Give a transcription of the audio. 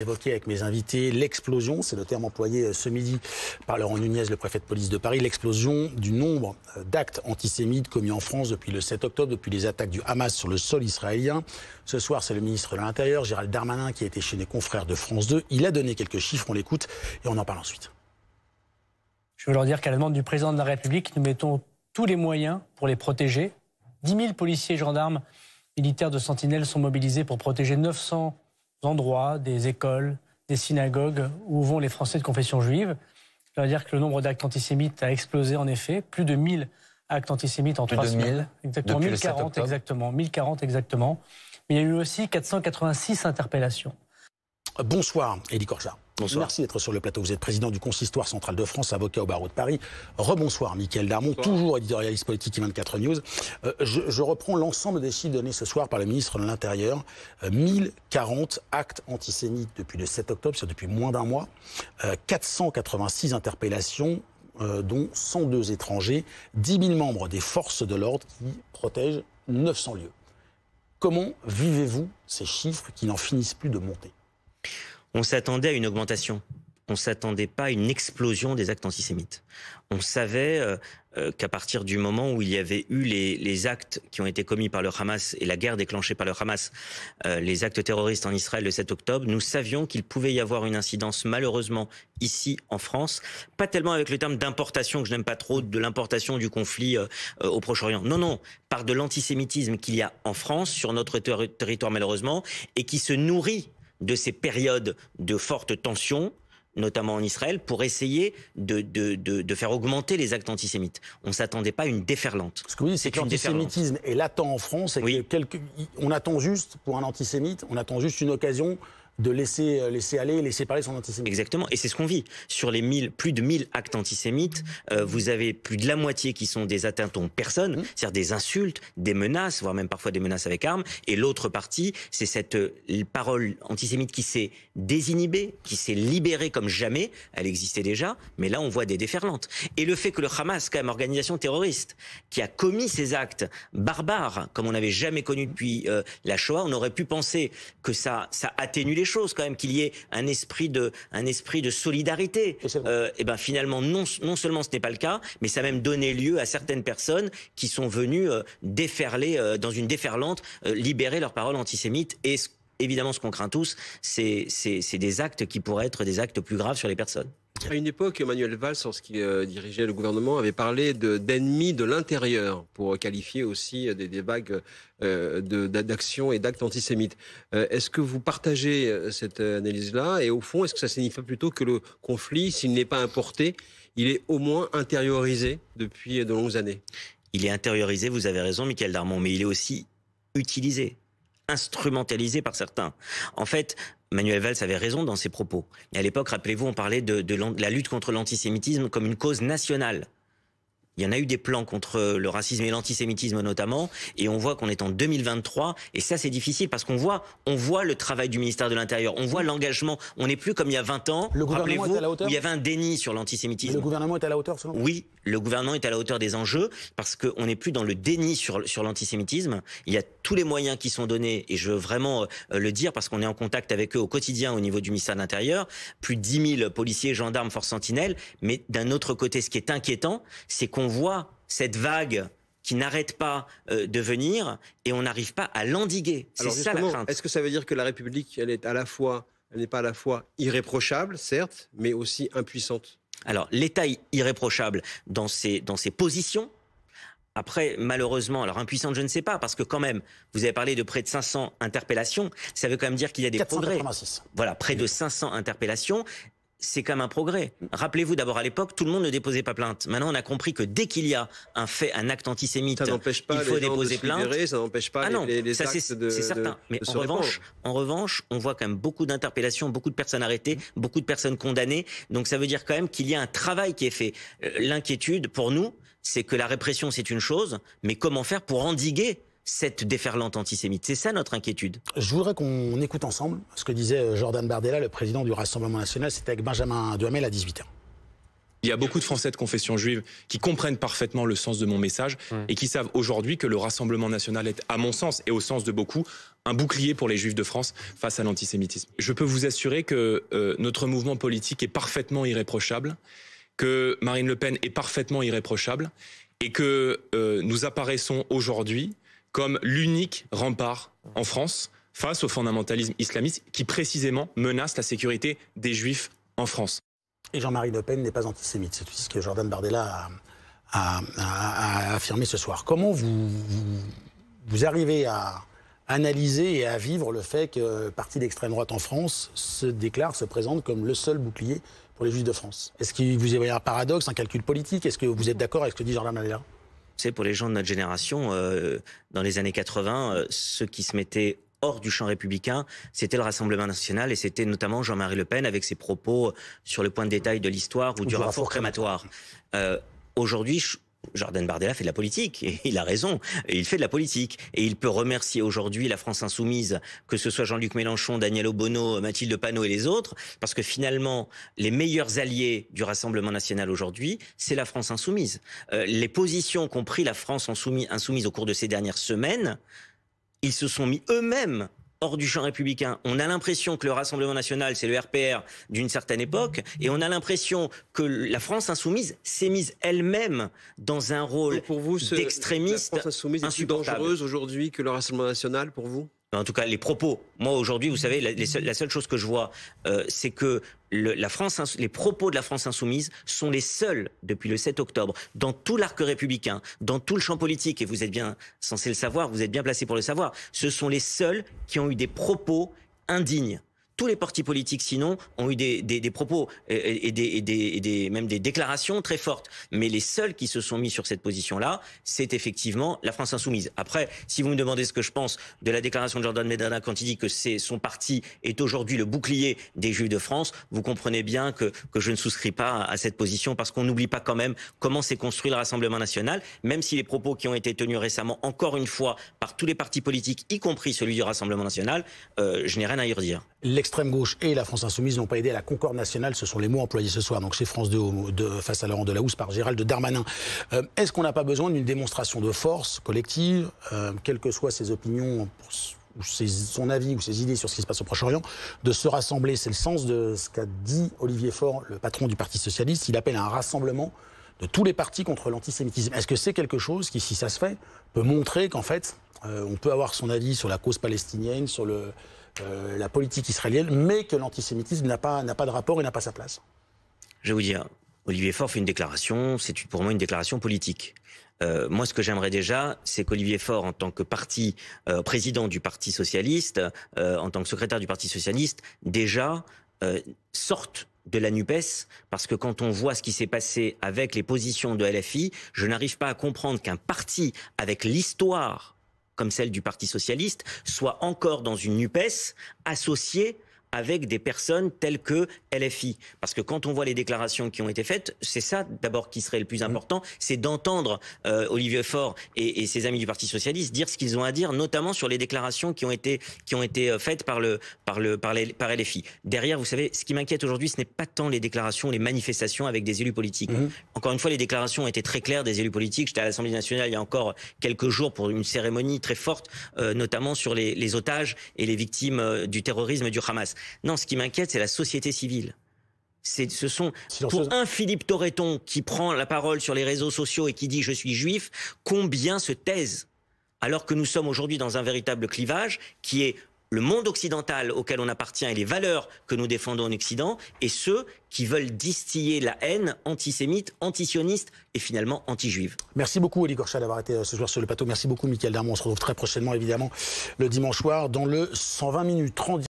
Évoqué avec mes invités l'explosion, c'est le terme employé ce midi par Laurent Nunez, le préfet de police de Paris, l'explosion du nombre d'actes antisémites commis en France depuis le 7 octobre, depuis les attaques du Hamas sur le sol israélien. Ce soir, c'est le ministre de l'Intérieur, Gérald Darmanin, qui a été chez les confrères de France 2. Il a donné quelques chiffres, on l'écoute et on en parle ensuite. Je veux leur dire qu'à la demande du président de la République, nous mettons tous les moyens pour les protéger. 10 000 policiers et gendarmes militaires de Sentinelle sont mobilisés pour protéger 900 endroits, des écoles, des synagogues où vont les Français de confession juive. Je veux dire que le nombre d'actes antisémites a explosé en effet, plus de 1000 actes antisémites en 3 semaines. Exactement, 1040 exactement, 1040 exactement. Mais il y a eu aussi 486 interpellations. Bonsoir, Élie Korja. Bonsoir. Merci d'être sur le plateau. Vous êtes président du Consistoire central de France, avocat au barreau de Paris. Rebonsoir, Mickaël Darmon, toujours éditorialiste politique 24 News. Je reprends l'ensemble des chiffres donnés ce soir par le ministre de l'Intérieur. 1040 actes antisémites depuis le 7 octobre, c'est depuis moins d'un mois. 486 interpellations, dont 102 étrangers. 10 000 membres des forces de l'ordre qui protègent 900 lieux. Comment vivez-vous ces chiffres qui n'en finissent plus de monter ? On s'attendait à une augmentation. On ne s'attendait pas à une explosion des actes antisémites. On savait qu'à partir du moment où il y avait eu les actes qui ont été commis par le Hamas et la guerre déclenchée par le Hamas, les actes terroristes en Israël le 7 octobre, nous savions qu'il pouvait y avoir une incidence malheureusement ici en France, pas tellement avec le terme d'importation, que je n'aime pas trop, de l'importation du conflit au Proche-Orient. Non, non, par de l'antisémitisme qu'il y a en France, sur notre territoire malheureusement, et qui se nourrit de ces périodes de forte tension, notamment en Israël, pour essayer de faire augmenter les actes antisémites. On ne s'attendait pas à une déferlante. Ce que vous dites, c'est que l'antisémitisme est latent en France et oui. On attend juste, pour un antisémite, on attend juste une occasion de laisser aller, laisser parler son antisémitisme. Exactement, et c'est ce qu'on vit. Sur les plus de 1000 actes antisémites, vous avez plus de la moitié qui sont des atteintes aux personnes, c'est-à-dire des insultes, des menaces, voire même parfois des menaces avec armes, et l'autre partie, c'est cette parole antisémite qui s'est désinhibée, qui s'est libérée comme jamais, elle existait déjà, mais là on voit des déferlantes. Et le fait que le Hamas, quand même organisation terroriste, qui a commis ces actes barbares, comme on n'avait jamais connu depuis la Shoah, on aurait pu penser que ça atténue les choses quand même, qu'il y ait un esprit de solidarité. Et ben finalement non seulement ce n'est pas le cas, mais ça a même donné lieu à certaines personnes qui sont venues déferler dans une déferlante, libérer leurs paroles antisémites. Et évidemment, ce qu'on craint tous, c'est des actes qui pourraient être des actes plus graves sur les personnes. À une époque, Manuel Valls, lorsqu'il dirigeait le gouvernement, avait parlé d'ennemis de l'intérieur pour qualifier aussi des vagues d'actions et d'actes antisémites. Est-ce que vous partagez cette analyse-là? Et au fond, est-ce que ça signifie plutôt que le conflit, s'il n'est pas importé, il est au moins intériorisé depuis de longues années? Il est intériorisé, vous avez raison, Mickaël Darmon, mais il est aussi utilisé, instrumentalisé par certains. En fait, Manuel Valls avait raison dans ses propos. Et à l'époque, rappelez-vous, on parlait de la lutte contre l'antisémitisme comme une cause nationale. Il y en a eu des plans contre le racisme et l'antisémitisme notamment, et on voit qu'on est en 2023, et ça c'est difficile parce qu'on voit le travail du ministère de l'Intérieur, on voit l'engagement, on n'est plus comme il y a 20 ans, le gouvernement est à la hauteur, où il y avait un déni sur l'antisémitisme. Le gouvernement est à la hauteur selon vous? Oui, le gouvernement est à la hauteur des enjeux, parce qu'on n'est plus dans le déni sur l'antisémitisme, il y a tous les moyens qui sont donnés, et je veux vraiment le dire parce qu'on est en contact avec eux au quotidien au niveau du ministère de l'Intérieur, plus de 10 000 policiers, gendarmes, forces sentinelles, mais d'un autre côté, ce qui est inquiétant, c'est qu'on voit cette vague qui n'arrête pas de venir et on n'arrive pas à l'endiguer. C'est ça la crainte. Est-ce que ça veut dire que la République, elle n'est pas à la fois irréprochable, certes, mais aussi impuissante? Alors, l'État est irréprochable dans ses positions. Après, malheureusement, alors impuissante, je ne sais pas, parce que quand même, vous avez parlé de près de 500 interpellations, ça veut quand même dire qu'il y a des progrès. Voilà, près de 500 interpellations. C'est quand même un progrès. Rappelez-vous d'abord à l'époque, tout le monde ne déposait pas plainte. Maintenant, on a compris que dès qu'il y a un acte antisémite, il faut déposer plainte. Ça n'empêche pas les actes de c'est certain. Mais en revanche, on voit quand même beaucoup d'interpellations, beaucoup de personnes arrêtées, beaucoup de personnes condamnées. Donc ça veut dire quand même qu'il y a un travail qui est fait. L'inquiétude pour nous, c'est que la répression, c'est une chose, mais comment faire pour endiguer cette déferlante antisémite? C'est ça notre inquiétude. Je voudrais qu'on écoute ensemble ce que disait Jordan Bardella, le président du Rassemblement National. C'était avec Benjamin Duhamel à 18h. Il y a beaucoup de Français de confession juive qui comprennent parfaitement le sens de mon message et qui savent aujourd'hui que le Rassemblement national est, à mon sens et au sens de beaucoup, un bouclier pour les Juifs de France face à l'antisémitisme. Je peux vous assurer que notre mouvement politique est parfaitement irréprochable, que Marine Le Pen est parfaitement irréprochable et que nous apparaissons aujourd'hui comme l'unique rempart en France face au fondamentalisme islamiste qui précisément menace la sécurité des Juifs en France. Et Jean-Marie Le Pen n'est pas antisémite, c'est ce que Jordan Bardella a affirmé ce soir. Comment vous arrivez à analyser et à vivre le fait que le parti d'extrême droite en France se présente comme le seul bouclier pour les Juifs de France? Est-ce que vous y voyez un paradoxe, un calcul politique? Est-ce que vous êtes d'accord avec ce que dit Jordan Bardella? C'est pour les gens de notre génération, dans les années 80, ceux qui se mettaient hors du champ républicain, c'était le Rassemblement national et c'était notamment Jean-Marie Le Pen avec ses propos sur le point de détail de l'histoire ou du rapport crématoire. Aujourd'hui, Jordan Bardella fait de la politique et il a raison, et il fait de la politique et il peut remercier aujourd'hui la France insoumise, que ce soit Jean-Luc Mélenchon, Daniel Obono, Mathilde Panot et les autres, parce que finalement les meilleurs alliés du Rassemblement national aujourd'hui, c'est la France insoumise. Les positions qu'ont pris la France insoumise au cours de ces dernières semaines, ils se sont mis eux-mêmes hors du champ républicain. On a l'impression que le Rassemblement national, c'est le RPR d'une certaine époque, et on a l'impression que la France insoumise s'est mise elle-même dans un rôle d'extrémiste insupportable. La France insoumise est plus dangereuse aujourd'hui que le Rassemblement national pour vous? En tout cas, les propos. Moi, aujourd'hui, vous savez, la seule chose que je vois, c'est que les propos de la France insoumise sont les seuls, depuis le 7 octobre, dans tout l'arc républicain, dans tout le champ politique, et vous êtes bien censé le savoir, vous êtes bien placé pour le savoir, ce sont les seuls qui ont eu des propos indignes. Tous les partis politiques, sinon, ont eu des propos et même des déclarations très fortes. Mais les seuls qui se sont mis sur cette position-là, c'est effectivement la France insoumise. Après, si vous me demandez ce que je pense de la déclaration de Jordan Bardella quand il dit que son parti est aujourd'hui le bouclier des Juifs de France, vous comprenez bien que je ne souscris pas à cette position, parce qu'on n'oublie pas quand même comment s'est construit le Rassemblement national, même si les propos qui ont été tenus récemment, encore une fois, par tous les partis politiques, y compris celui du Rassemblement national, je n'ai rien à y redire. L'extrême gauche et la France insoumise n'ont pas aidé à la concorde nationale, ce sont les mots employés ce soir, donc chez France 2 face à Laurent Delahousse par Gérald Darmanin. Est-ce qu'on n'a pas besoin d'une démonstration de force collective, quelles que soient ses opinions, ou son avis ou ses idées sur ce qui se passe au Proche-Orient, de se rassembler? C'est le sens de ce qu'a dit Olivier Faure, le patron du Parti socialiste. Il appelle à un rassemblement de tous les partis contre l'antisémitisme. Est-ce que c'est quelque chose qui, si ça se fait, peut montrer qu'en fait, on peut avoir son avis sur la cause palestinienne, sur la politique israélienne, mais que l'antisémitisme n'a pas de rapport et n'a pas sa place? Je vais vous dire, Olivier Faure fait une déclaration, c'est pour moi une déclaration politique. Moi, ce que j'aimerais déjà, c'est qu'Olivier Faure, en tant que président du Parti socialiste, en tant que secrétaire du Parti socialiste, déjà sorte de la NUPES, parce que quand on voit ce qui s'est passé avec les positions de LFI, je n'arrive pas à comprendre qu'un parti avec l'histoire comme celle du Parti socialiste, soit encore dans une NUPES associée avec des personnes telles que LFI. Parce que quand on voit les déclarations qui ont été faites, c'est ça d'abord qui serait le plus important, c'est d'entendre Olivier Faure et ses amis du Parti socialiste dire ce qu'ils ont à dire, notamment sur les déclarations qui ont été faites par LFI. Derrière, vous savez, ce qui m'inquiète aujourd'hui, ce n'est pas tant les déclarations, les manifestations avec des élus politiques. Encore une fois, les déclarations ont été très claires des élus politiques. J'étais à l'Assemblée nationale il y a encore quelques jours pour une cérémonie très forte, notamment sur les otages et les victimes du terrorisme et du Hamas. Non, ce qui m'inquiète, c'est la société civile. Pour un Philippe Torreton qui prend la parole sur les réseaux sociaux et qui dit « je suis juif », combien se taisent? Alors que nous sommes aujourd'hui dans un véritable clivage qui est le monde occidental auquel on appartient et les valeurs que nous défendons en Occident, et ceux qui veulent distiller la haine antisémite, antisioniste et finalement anti-juive. Merci beaucoup, Elie Korcha, d'avoir été ce soir sur le plateau. Merci beaucoup, Mickaël Darmon. On se retrouve très prochainement, évidemment, le dimanche soir, dans le 120 minutes 30.